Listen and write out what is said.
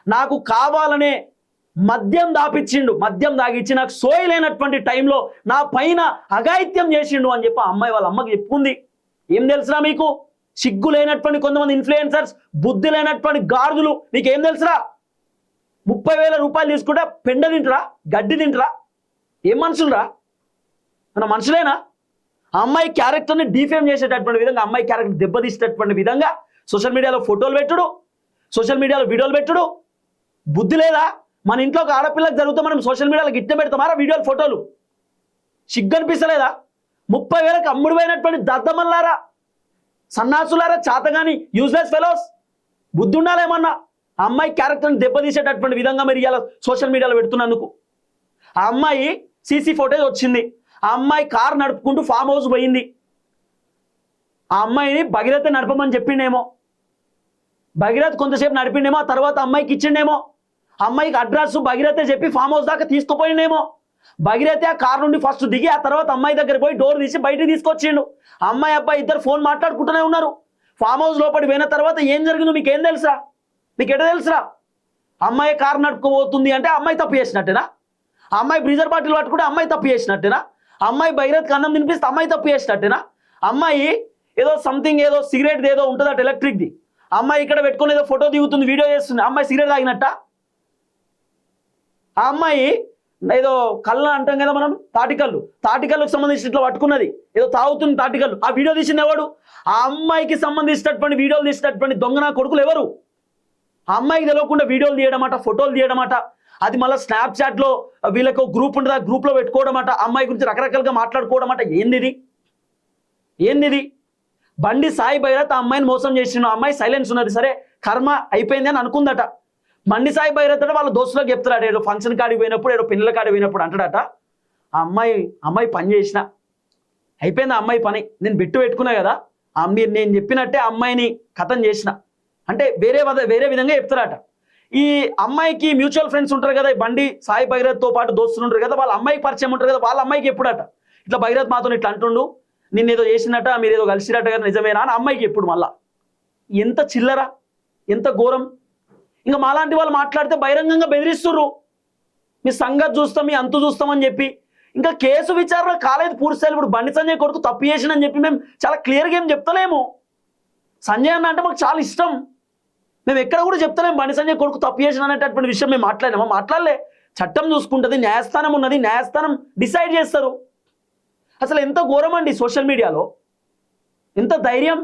నాకు కావాలనే మద్యం దాపిచ్చిండు, మద్యం దాగిచ్చి నాకు సోయలేనటువంటి టైంలో నా పైన అఘాయిత్యం చేసిండు అని చెప్పి ఆ అమ్మాయి వాళ్ళ అమ్మకి చెప్పుకుంది. ఏం తెలుసురా మీకు? సిగ్గు లేనటువంటి కొంతమంది ఇన్ఫ్లుయెన్సర్స్, బుద్ధి లేనటువంటి గాడిదలు, మీకేం తెలుసురా? 30,000 రూపాయలు తీసుకుంటే పెండ తింటరా, గడ్డి తింటరా? ఏం మనుషులరా? మన మనుషులేనా? ఆ అమ్మాయి క్యారెక్టర్ని డిఫేమ్ చేసేటటువంటి విధంగా, అమ్మాయి క్యారెక్టర్ దెబ్బతీసేటటువంటి విధంగా సోషల్ మీడియాలో ఫోటోలు పెట్టుడు, సోషల్ మీడియాలో వీడియోలు పెట్టుడు. బుద్ధి లేదా? మన ఇంట్లో ఒక ఆడపిల్లకి జరిగితే మనం సోషల్ మీడియాలో గిట్ట పెడతామారా వీడియోలు, ఫోటోలు? సిగ్గు అనిపిస్తలేదా? 30,000కి అమ్ముడు పోయినటువంటి దద్దమల్లారా, సన్నాసులారా, చాతగాని యూజ్లెస్ ఫెలోస్, బుద్ధి ఉండాలేమన్నా? ఆ అమ్మాయి క్యారెక్టర్ని దెబ్బతీసేటటువంటి విధంగా మీరు ఇలా సోషల్ మీడియాలో పెడుతున్నందుకు. ఆ అమ్మాయి సీసీ ఫోటేజ్ వచ్చింది, ఆ అమ్మాయి కారు నడుపుకుంటూ ఫామ్ హౌస్ పోయింది. ఆ అమ్మాయిని భగీరథ నడపమని చెప్పిండేమో, భగీరథ్ కొంతసేపు నడిపిండేమో, ఆ తర్వాత అమ్మాయికి ఇచ్చిండేమో. అమ్మాయికి అడ్రస్ భగీరథ చెప్పి ఫామ్ హౌస్ దాకా తీసుకుపోయిండేమో. భగీరథ ఆ కారు నుండి ఫస్ట్ దిగి ఆ తర్వాత అమ్మాయి దగ్గర పోయి డోర్ తీసి బయటికి తీసుకొచ్చిండు. అమ్మాయి అబ్బాయి ఇద్దరు ఫోన్ మాట్లాడుకుంటూనే ఉన్నారు. ఫామ్ హౌస్ లోపలికి పోయిన తర్వాత ఏం జరిగిందో మీకేం తెలుసా? మీకు ఎట తెలుసురా? అమ్మాయి కారు నడుపుకోబోతుంది అంటే అమ్మాయి తప్పు చేసినట్టేనా? అమ్మాయి బ్రీజర్ బాటిల్ పట్టుకుంటే అమ్మాయి తప్పు చేసినట్టేనా? అమ్మాయి భగీరథకి అన్నం తినిపిస్తే అమ్మాయి తప్పు చేసినట్టేనా? అమ్మాయి ఏదో సంథింగ్ ఏదో సిగరెట్ ఏదో ఉంటుంది అటు ఎలక్ట్రిక్ది, అమ్మాయి ఇక్కడ పెట్టుకుని ఏదో ఫోటో దిగుతుంది, వీడియో చేస్తుంది, అమ్మాయి సిగరెట్ తాగినట్ట? ఆ అమ్మాయి ఏదో కళ్ళు అంటాం కదా మనం, తాటికల్లుకు సంబంధించి ఇట్లా పట్టుకున్నది, ఏదో తాగుతుంది తాటికల్లు. ఆ వీడియో తీసింది ఎవడు? ఆ అమ్మాయికి సంబంధించినటువంటి వీడియోలు తీసినటువంటి దొంగన కొడుకులు ఎవరు? ఆ అమ్మాయికి తెలియకుండా వీడియోలు తీయడమాట, ఫోటోలు తీయడమాట, అది మళ్ళీ స్నాప్చాట్లో వీళ్ళకు గ్రూప్ ఉంటుంది, ఆ గ్రూప్లో పెట్టుకోవడం అట, అమ్మాయి గురించి రకరకాలుగా మాట్లాడుకోవడం అట. ఏంది? బండి సాయి భైరత్ ఆ అమ్మాయిని మోసం చేసిన, అమ్మాయి సైలెన్స్ ఉన్నది, సరే కర్మ అయిపోయింది అని అనుకుందట. బండి సాయి భైరత్ అంటే వాళ్ళ దోస్తులకు చెప్తాడు, ఏదో ఫంక్షన్ కాడికి పోయినప్పుడు, ఏదో పిల్లల కాడికి పోయినప్పుడు అంటాడట, ఆ అమ్మాయి పని చేసిన అయిపోయింది, ఆ అమ్మాయి పని నేను బిట్టు పెట్టుకున్నా కదా, మీరు నేను చెప్పినట్టే అమ్మాయిని కథం చేసిన అంటే వేరే విధంగా చెప్తారట. ఈ అమ్మాయికి మ్యూచువల్ ఫ్రెండ్స్ ఉంటారు కదా, బండి సాయి భగీరథ్తో పాటు దోస్తులు ఉంటారు కదా, వాళ్ళ అమ్మాయికి పరిచయం ఉంటారు కదా, వాళ్ళ అమ్మాయికి ఎప్పుడట ఇట్లా భగీరథ్ మాతో ఇట్లా అంటుండు, నిన్ను ఏదో చేసినట్ట, మీరు ఏదో కలిసినట్ట కదా, నిజమేనా అని అమ్మాయికి ఎప్పుడు. మళ్ళా ఎంత చిల్లరా, ఎంత ఘోరం. ఇంకా మాలాంటి వాళ్ళు మాట్లాడితే బహిరంగంగా బెదిరిస్తుర్రు, మీ సంగతి చూస్తాం, మీ అంతు చూస్తామని చెప్పి. ఇంకా కేసు విచారణ కాలేదు పూర్తి స్థాయిలో. ఇప్పుడు బండి సంజయ్ కొడుకు తప్పు చేసినని చెప్పి మేము చాలా క్లియర్గా ఏం చెప్తలేము. సంజయ్ అన్న అంటే మాకు చాలా ఇష్టం, మేము ఎక్కడ కూడా చెప్తలేము బండి సంజయ్ కొడుకు తప్పు చేసిన అనేటటువంటి విషయం మేము మాట్లాడలే. చట్టం చూసుకుంటుంది, న్యాయస్థానం ఉన్నది, న్యాయస్థానం డిసైడ్ చేస్తారు. అసలు ఎంత ఘోరం అండి సోషల్ మీడియాలో, ఎంత ధైర్యం.